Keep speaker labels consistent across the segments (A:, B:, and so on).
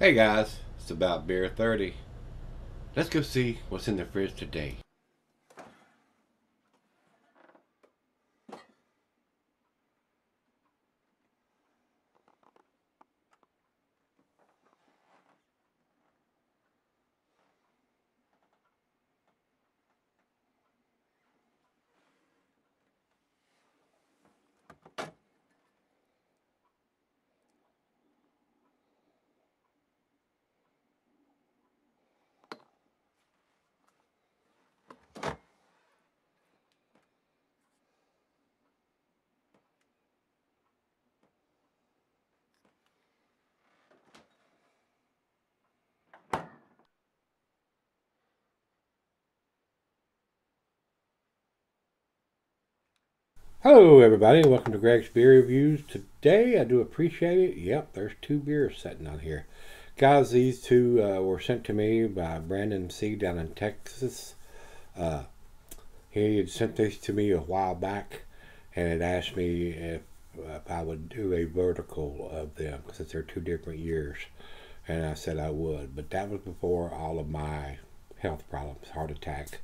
A: Hey guys, it's about beer 30. Let's go see what's in the fridge today. Hello everybody, welcome to Gregsbeerreviews. Today I do appreciate it. Yep, there's two beers sitting on here. Guys, these two were sent to me by Brandon C. down in Texas. He had sent these to me a while back and had asked me if I would do a vertical of them since they're two different years. And I said I would, but that was before all of my health problems, heart attack.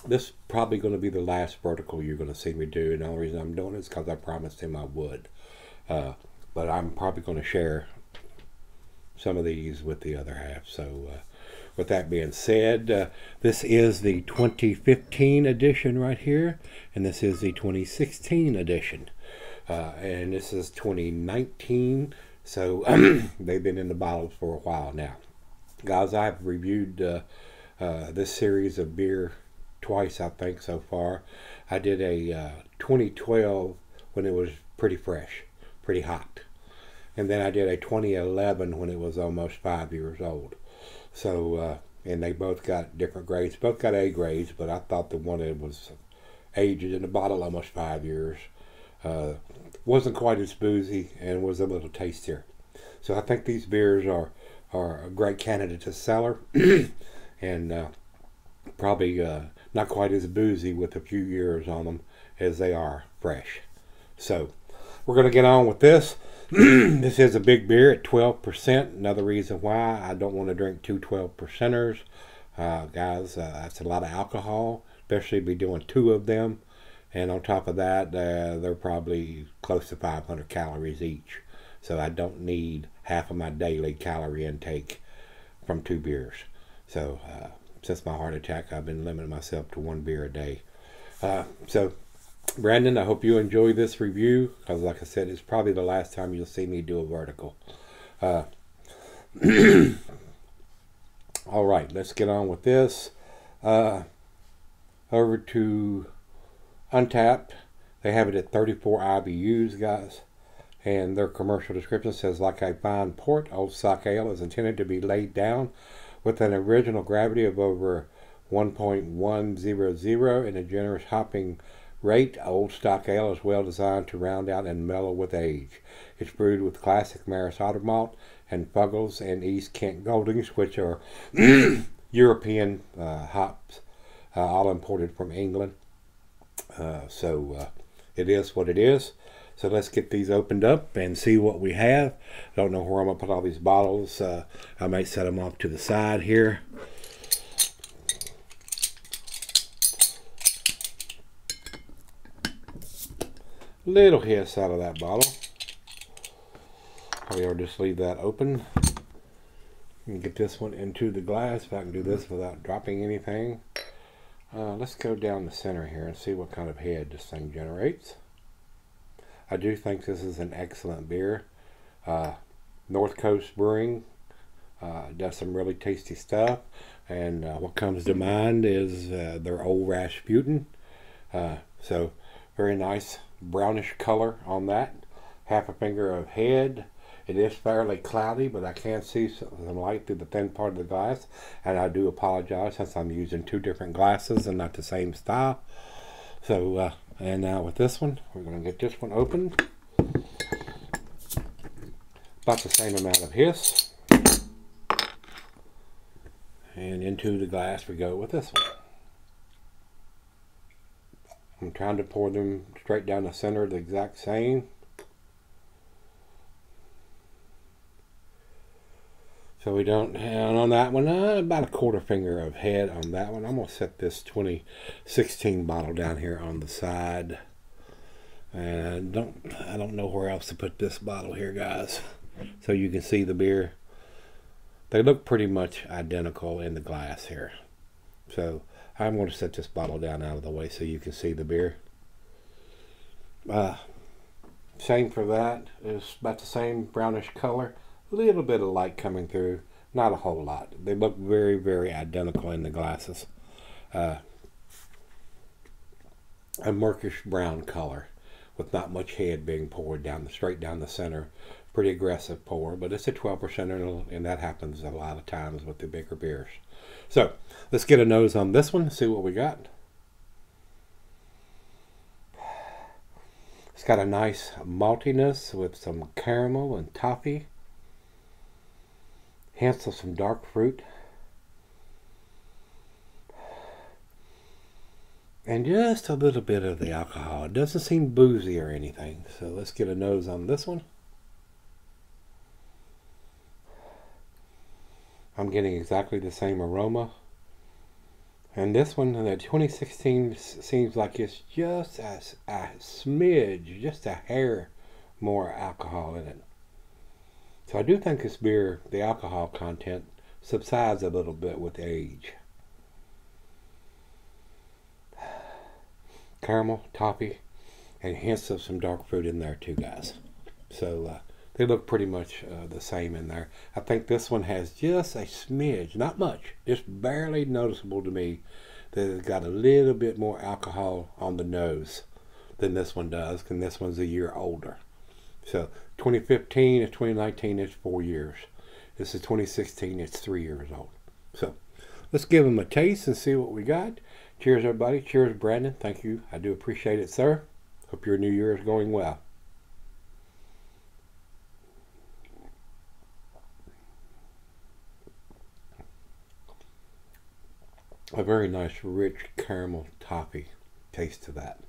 A: This is probably going to be the last vertical you're going to see me do, and the only reason I'm doing it is because I promised him I would. But I'm probably going to share some of these with the other half. So with that being said, this is the 2015 edition right here, and this is the 2016 edition. And this is 2019, so they've been in the bottles for a while now. Guys, I've reviewed this series of beer twice, I think, so far. I did a 2012 when it was pretty fresh, pretty hot. And then I did a 2011 when it was almost 5 years old. So, and they both got different grades. Both got A grades, but I thought the one that was aged in the bottle almost 5 years wasn't quite as boozy and was a little tastier. So I think these beers are a great candidate to cellar. And probably not quite as boozy with a few years on them as they are fresh. So we're going to get on with this. This is a big beer at 12%. Another reason why I don't want to drink two 12%ers. Guys, that's a lot of alcohol, especially be doing two of them. And on top of that, they're probably close to 500 calories each. So I don't need half of my daily calorie intake from two beers. So since my heart attack, I've been limiting myself to one beer a day. So, Brandon, I hope you enjoy this review, because like I said, it's probably the last time you'll see me do a vertical. All right, let's get on with this. Over to Untapped. They have it at 34 IBUs, guys. And their commercial description says, like a fine port, old stock ale is intended to be laid down with an original gravity of over 1.100 and a generous hopping rate. Old stock ale is well designed to round out and mellow with age. It's brewed with classic Maris Otter malt and Fuggles and East Kent Goldings, which are European hops, all imported from England. It is what it is. So let's get these opened up and see what we have. I don't know where I'm going to put all these bottles. I might set them off to the side here. Little hiss out of that bottle. I'll just leave that open. And get this one into the glass if I can do this without dropping anything. Let's go down the center here and see what kind of head this thing generates. I do think this is an excellent beer. North Coast Brewing does some really tasty stuff, and what comes to mind is their Old Rasputin. So very nice brownish color on that. Half a finger of head. It is fairly cloudy, but I can see some light through the thin part of the glass, and I do apologize since I'm using two different glasses and not the same style. So and now with this one, we're going to get this one open. About the same amount of hiss. And into the glass we go with this one. I'm trying to pour them straight down the center the exact same. So we don't, and on that one, about a quarter finger of head on that one. I'm going to set this 2016 bottle down here on the side. And I don't know where else to put this bottle here, guys. So you can see the beer. They look pretty much identical in the glass here. So I'm going to set this bottle down out of the way so you can see the beer. Same for that. It's about the same brownish color. A little bit of light coming through. Not a whole lot. They look very, very identical in the glasses. A murkish brown color with not much head being poured down straight down the center. Pretty aggressive pour, but it's a 12%, and that happens a lot of times with the bigger beers. So let's get a nose on this one and see what we got. It's got a nice maltiness with some caramel and toffee. Hints of some dark fruit. And just a little bit of the alcohol. It doesn't seem boozy or anything. So let's get a nose on this one. I'm getting exactly the same aroma. And this one, the 2016, seems like it's just a smidge, just a hair more alcohol in it. So I do think this beer, the alcohol content, subsides a little bit with age. Caramel, toffee, and hints of some dark fruit in there too, guys. So they look pretty much the same in there. I think this one has just a smidge, not much, just barely noticeable to me, that it's got a little bit more alcohol on the nose than this one does, and this one's a year older. So 2015 and 2019 is 4 years. This is 2016, it's 3 years old. So let's give them a taste and see what we got. Cheers, everybody. Cheers, Brandon. Thank you. I do appreciate it, sir. Hope your new year is going well. A very nice, rich caramel toffee taste to that.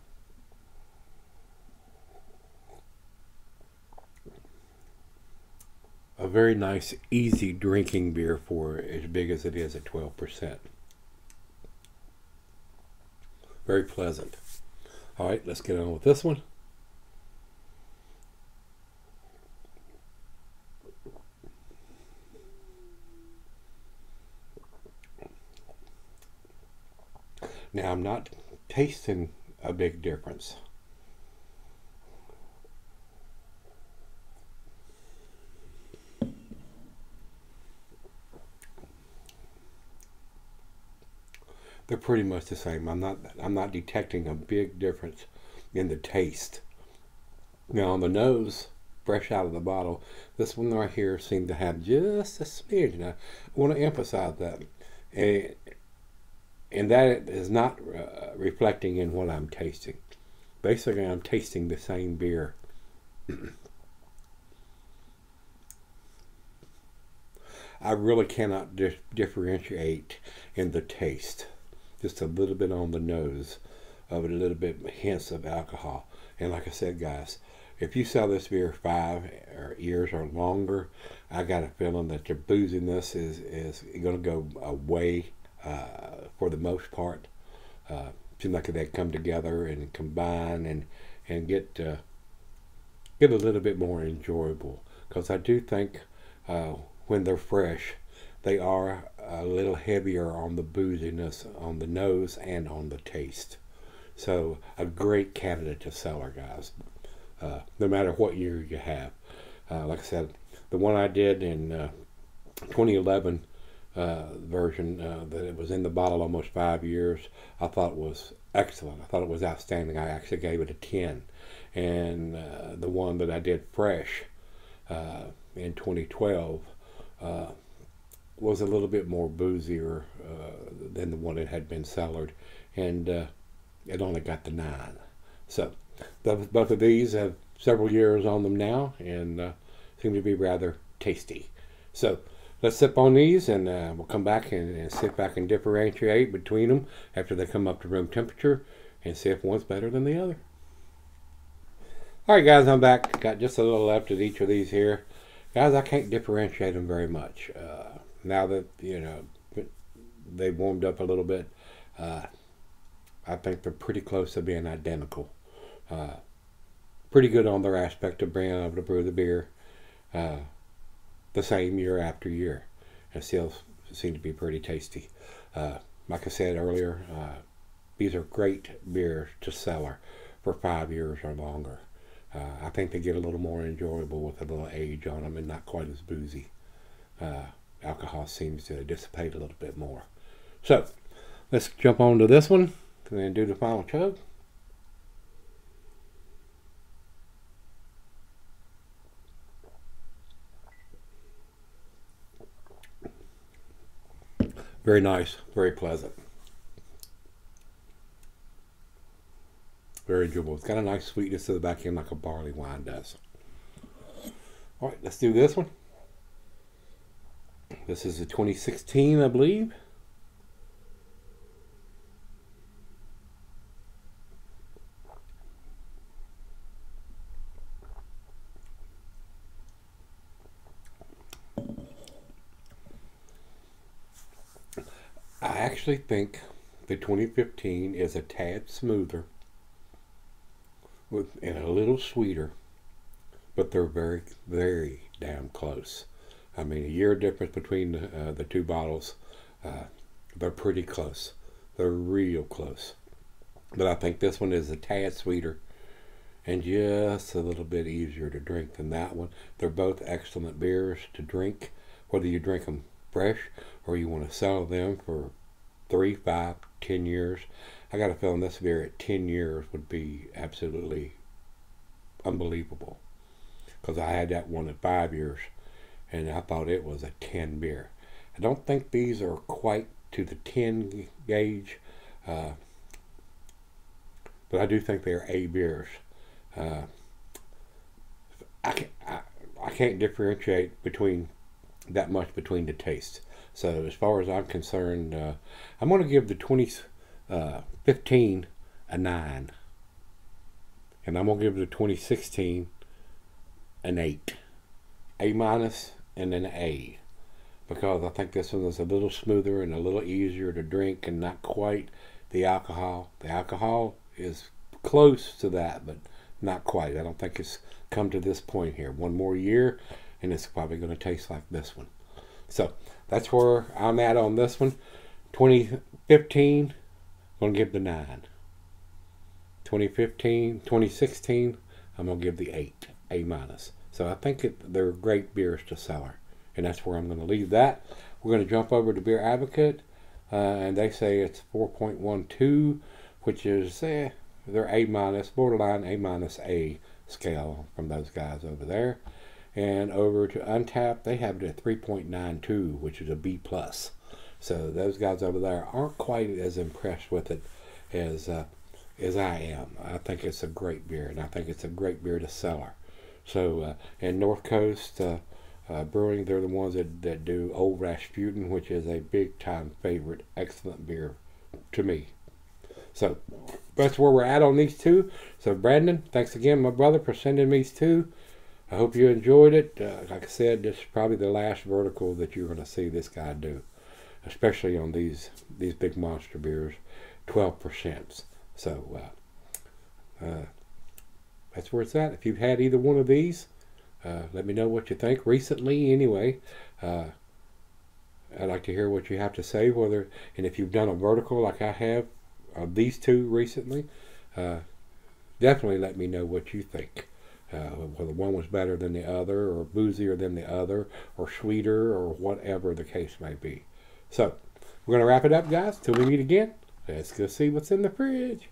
A: A very nice, easy drinking beer for as big as it is at 12%. Very pleasant. All right, let's get on with this one. Now, I'm not tasting a big difference. They're pretty much the same. I'm not detecting a big difference in the taste. Now on the nose, fresh out of the bottle, this one right here seemed to have just a smidge. Now I want to emphasize that, and that is not reflecting in what I'm tasting. Basically, I'm tasting the same beer. I really cannot differentiate in the taste. Just a little bit on the nose of it, a little bit hints of alcohol. And like I said, guys, if you sell this beer 5 years or longer, I got a feeling that the booziness is going to go away for the most part. Seems like they come together and combine and get a little bit more enjoyable. Because I do think when they're fresh, they are a little heavier on the booziness on the nose and on the taste. So a great candidate to cellar, guys, no matter what year you have. Like I said, the one I did in 2011 version that it was in the bottle almost 5 years, I thought was excellent. I thought it was outstanding. I actually gave it a 10. And the one that I did fresh in 2012 was a little bit more boozier than the one that had been cellared, and it only got the 9. So both of these have several years on them now and seem to be rather tasty. So let's sip on these, and we'll come back and see if I can differentiate between them after they come up to room temperature and see if one's better than the other. All right, guys, I'm back. Got just a little left of each of these here. Guys, I can't differentiate them very much. Now that, they've warmed up a little bit, I think they're pretty close to being identical. Pretty good on their aspect of being able to brew the beer the same year after year, and still seem to be pretty tasty. Like I said earlier, these are great beers to cellar for 5 years or longer. I think they get a little more enjoyable with a little age on them and not quite as boozy. Alcohol seems to dissipate a little bit more. So let's jump on to this one and do the final chug. Very nice, very pleasant. Very enjoyable. It's got a nice sweetness to the back end like a barley wine does. Alright, let's do this one. This is a 2016, I believe. I actually think the 2015 is a tad smoother and a little sweeter, but they're very, very damn close. I mean, a year difference between the two bottles. They're pretty close. They're real close. But I think this one is a tad sweeter and just a little bit easier to drink than that one. They're both excellent beers to drink, whether you drink them fresh or you want to sell them for 3, 5, 10 years. I got a feeling this beer at 10 years would be absolutely unbelievable, because I had that one at 5 years and I thought it was a 10 beer. I don't think these are quite to the 10 gauge, but I do think they're A beers. I can't differentiate between that much between the tastes. So as far as I'm concerned, I'm going to give the 2015 a 9. And I'm going to give the 2016 an 8. A minus and an A. Because I think this one is a little smoother and a little easier to drink and not quite the alcohol. The alcohol is close to that, but not quite. I don't think it's come to this point here. One more year and it's probably going to taste like this one. So that's where I'm at on this one. 2015, I'm going to give the 9. 2016, I'm going to give the 8, A minus. So I think they're great beers to cellar. And that's where I'm going to leave that. We're going to jump over to Beer Advocate. And they say it's 4.12, which is, they're A minus, borderline A minus A scale from those guys over there. And over to Untapped, they have it at 3.92, which is a B plus. So those guys over there aren't quite as impressed with it as I am. I think it's a great beer, and I think it's a great beer to cellar. So, and North Coast Brewing, they're the ones that do Old Rasputin, which is a big time favorite, excellent beer to me. So that's where we're at on these two. So Brandon, thanks again, my brother, for sending these two. I hope you enjoyed it. Like I said, this is probably the last vertical that you're going to see this guy do, especially on these big monster beers, 12%. So that's where it's at. If you've had either one of these, let me know what you think. Recently, anyway, I'd like to hear what you have to say. And if you've done a vertical like I have of these two recently, definitely let me know what you think. Whether one was better than the other, or boozier than the other, or sweeter, or whatever the case may be. So, we're going to wrap it up, guys. Till we meet again, let's go see what's in the fridge.